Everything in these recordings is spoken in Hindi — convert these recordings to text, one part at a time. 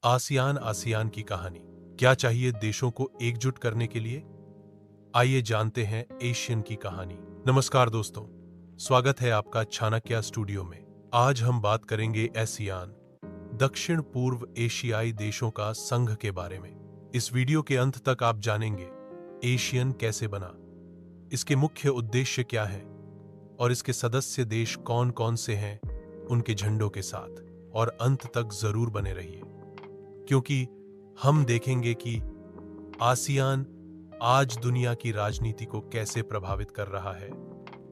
आसियान आसियान की कहानी। क्या चाहिए देशों को एकजुट करने के लिए? आइए जानते हैं एशियन की कहानी। नमस्कार दोस्तों, स्वागत है आपका चाणक्य स्टूडियो में। आज हम बात करेंगे आसियान, दक्षिण पूर्व एशियाई देशों का संघ के बारे में। इस वीडियो के अंत तक आप जानेंगे एशियन कैसे बना, इसके मुख्य उद्देश्य क्या है और इसके सदस्य देश कौन कौन से हैं उनके झंडों के साथ। और अंत तक जरूर बने रहिए, क्योंकि हम देखेंगे कि आसियान आज दुनिया की राजनीति को कैसे प्रभावित कर रहा है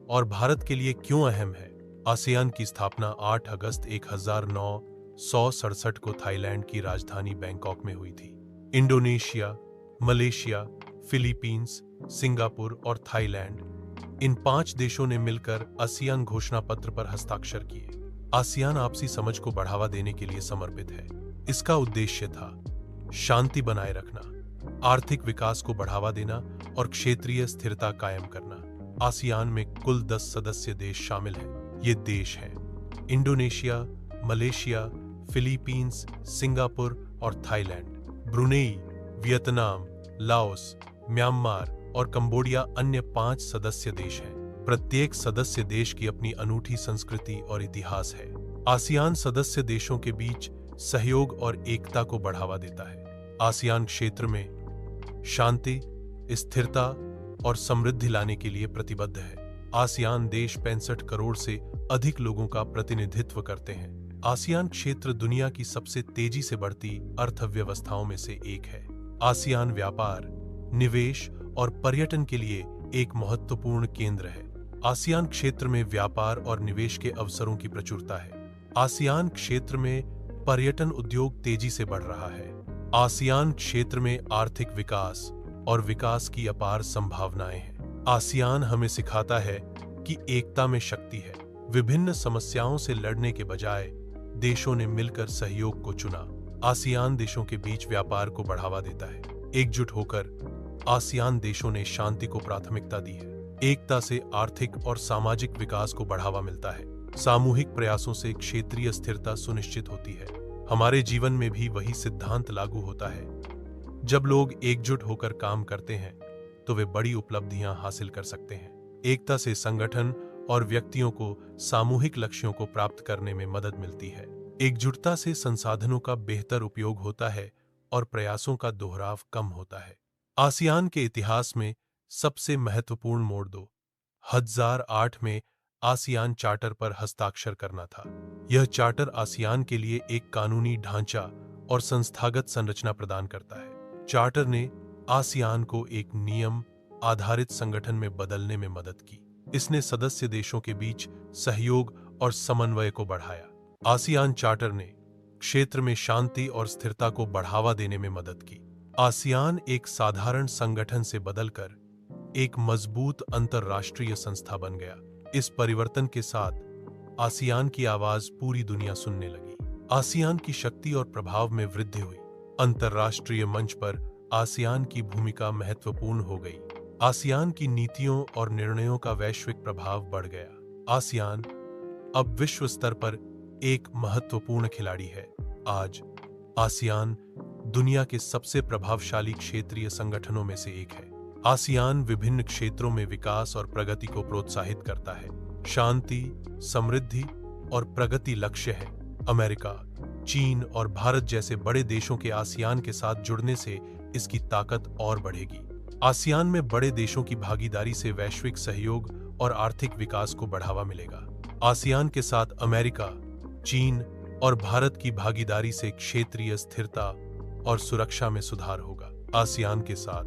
और भारत के लिए क्यों अहम है। आसियान की स्थापना 8 अगस्त 1967 को थाईलैंड की राजधानी बैंकॉक में हुई थी। इंडोनेशिया, मलेशिया, फिलीपींस, सिंगापुर और थाईलैंड, इन 5 देशों ने मिलकर आसियान घोषणा पत्र पर हस्ताक्षर किए। आसियान आपसी समझ को बढ़ावा देने के लिए समर्पित है। इसका उद्देश्य था शांति बनाए रखना, आर्थिक विकास को बढ़ावा देना और क्षेत्रीय स्थिरता कायम करना। आसियान में कुल 10 सदस्य देश शामिल हैं। ये देश हैं इंडोनेशिया, मलेशिया, फिलीपींस, सिंगापुर और Thailand. Brunei, Vietnam, Laos, Myanmar और कंबोडिया अन्य 5 सदस्य देश हैं। प्रत्येक सदस्य देश की अपनी अनूठी संस्कृति और इतिहास है। आसियान सदस्य देशों के बीच सहयोग और एकता को बढ़ावा देता है। आसियान क्षेत्र में शांति, स्थिरता और समृद्धि लाने के लिए प्रतिबद्ध है। आसियान देश 65 करोड़ से अधिक लोगों का प्रतिनिधित्व करते हैं। आसियान क्षेत्र दुनिया की सबसे तेजी से बढ़ती अर्थव्यवस्थाओं में से एक है। आसियान व्यापार, निवेश और पर्यटन के लिए एक महत्वपूर्ण केंद्र है। आसियान क्षेत्र में व्यापार और निवेश के अवसरों की प्रचुरता है। आसियान क्षेत्र में पर्यटन उद्योग तेजी से बढ़ रहा है। आसियान क्षेत्र में आर्थिक विकास और विकास की अपार संभावनाएं हैं। आसियान हमें सिखाता है कि एकता में शक्ति है। विभिन्न समस्याओं से लड़ने के बजाय देशों ने मिलकर सहयोग को चुना। आसियान देशों के बीच व्यापार को बढ़ावा देता है। एकजुट होकर आसियान देशों ने शांति को प्राथमिकता दी है। एकता से आर्थिक और सामाजिक विकास को बढ़ावा मिलता है। सामूहिक प्रयासों से क्षेत्रीय स्थिरता सुनिश्चित होती है। हमारे जीवन में भी वही सिद्धांत लागू होता है। जब लोग एकजुट होकर काम करते हैं तो वे बड़ी उपलब्धियां हासिल कर सकते हैं। एकता से संगठन और व्यक्तियों को सामूहिक लक्ष्यों को प्राप्त करने में मदद मिलती है। एकजुटता से संसाधनों का बेहतर उपयोग होता है और प्रयासों का दोहराव कम होता है। आसियान के इतिहास में सबसे महत्वपूर्ण मोड़ 2008 में आसियान चार्टर पर हस्ताक्षर करना था। यह चार्टर आसियान के लिए एक कानूनी ढांचा और संस्थागत संरचना प्रदान करता है। चार्टर ने आसियान को एक नियम आधारित संगठन में बदलने में मदद की। इसने सदस्य देशों के बीच सहयोग और समन्वय को बढ़ाया। आसियान चार्टर ने क्षेत्र में शांति और स्थिरता को बढ़ावा देने में मदद की। आसियान एक साधारण संगठन से बदलकर एक मजबूत अंतरराष्ट्रीय संस्था बन गया। इस परिवर्तन के साथ आसियान की आवाज पूरी दुनिया सुनने लगी। आसियान की शक्ति और प्रभाव में वृद्धि हुई। अंतरराष्ट्रीय मंच पर आसियान की भूमिका महत्वपूर्ण हो गई। आसियान की नीतियों और निर्णयों का वैश्विक प्रभाव बढ़ गया। आसियान अब विश्व स्तर पर एक महत्वपूर्ण खिलाड़ी है। आज आसियान दुनिया के सबसे प्रभावशाली क्षेत्रीय संगठनों में से एक है। आसियान विभिन्न क्षेत्रों में विकास और प्रगति को प्रोत्साहित करता है। शांति, समृद्धि और प्रगति लक्ष्य है। अमेरिका, चीन और भारत जैसे बड़े देशों के आसियान के साथ जुड़ने से इसकी ताकत और बढ़ेगी। आसियान में बड़े देशों की भागीदारी से वैश्विक सहयोग और आर्थिक विकास को बढ़ावा मिलेगा। आसियान के साथ अमेरिका, चीन और भारत की भागीदारी से क्षेत्रीय स्थिरता और सुरक्षा में सुधार होगा। आसियान के साथ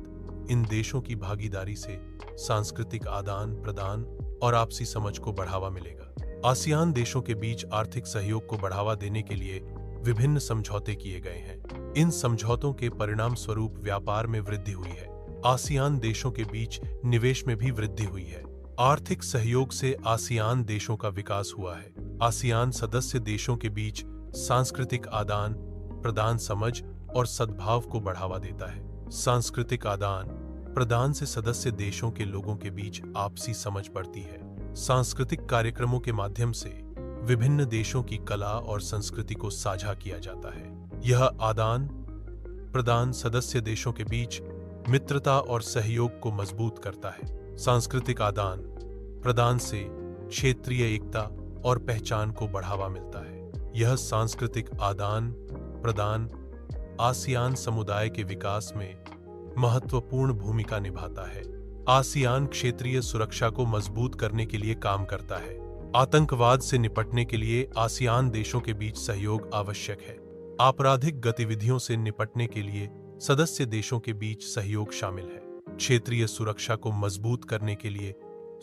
इन देशों की भागीदारी से सांस्कृतिक आदान प्रदान और आपसी समझ को बढ़ावा मिलेगा। आसियान देशों के बीच आर्थिक सहयोग को बढ़ावा देने के लिए विभिन्न समझौते किए गए हैं। इन समझौतों के परिणाम स्वरूप व्यापार में वृद्धि हुई है। आसियान देशों के बीच निवेश में भी वृद्धि हुई है। आर्थिक सहयोग से आसियान देशों का विकास हुआ है। आसियान सदस्य देशों के बीच सांस्कृतिक आदान प्रदान समझ और सद्भाव को बढ़ावा देता है। सांस्कृतिक आदान प्रदान से सदस्य देशों के लोगों के बीच आपसी समझ बढ़ती है। सांस्कृतिक कार्यक्रमों के माध्यम से विभिन्न देशों की कला और संस्कृति को साझा किया जाता है। यह आदान प्रदान सदस्य देशों के बीच मित्रता और सहयोग को मजबूत करता है। सांस्कृतिक आदान प्रदान से क्षेत्रीय एकता और पहचान को बढ़ावा मिलता है। यह सांस्कृतिक आदान प्रदान आसियान समुदाय के विकास में महत्वपूर्ण भूमिका निभाता है। आसियान क्षेत्रीय सुरक्षा को मजबूत करने के लिए काम करता है। आतंकवाद से निपटने के लिए आसियान देशों के बीच सहयोग आवश्यक है। आपराधिक गतिविधियों से निपटने के लिए सदस्य देशों के बीच सहयोग शामिल है। क्षेत्रीय सुरक्षा को मजबूत करने के लिए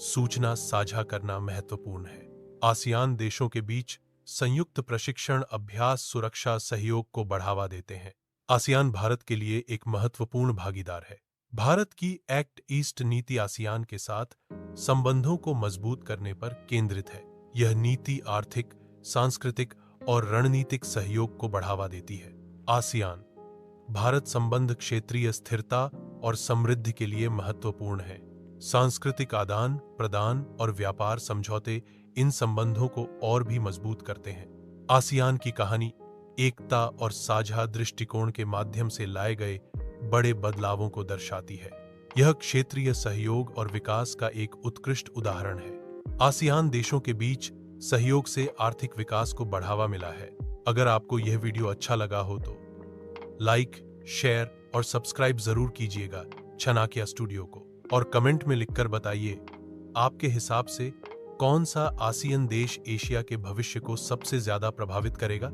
सूचना साझा करना महत्वपूर्ण है। आसियान देशों के बीच संयुक्त प्रशिक्षण अभ्यास सुरक्षा सहयोग को बढ़ावा देते हैं। आसियान भारत के लिए एक महत्वपूर्ण भागीदार है। भारत की एक्ट ईस्ट नीति आसियान के साथ संबंधों को मजबूत करने पर केंद्रित है। यह नीति आर्थिक, सांस्कृतिक और रणनीतिक सहयोग को बढ़ावा देती है। आसियान भारत संबंध क्षेत्रीय स्थिरता और समृद्धि के लिए महत्वपूर्ण है। सांस्कृतिक आदान प्रदान और व्यापार समझौते इन संबंधों को और भी मजबूत करते हैं। आसियान की कहानी एकता और साझा दृष्टिकोण के माध्यम से लाए गए बड़े बदलावों को दर्शाती है। यह क्षेत्रीय सहयोग और विकास का एक उत्कृष्ट उदाहरण है। आसियान देशों के बीच सहयोग से आर्थिक विकास को बढ़ावा मिला है। अगर आपको यह वीडियो अच्छा लगा हो तो लाइक, शेयर और सब्सक्राइब जरूर कीजिएगा चाणक्य स्टूडियो को, और कमेंट में लिखकर बताइए आपके हिसाब से कौन सा आसियान देश एशिया के भविष्य को सबसे ज्यादा प्रभावित करेगा।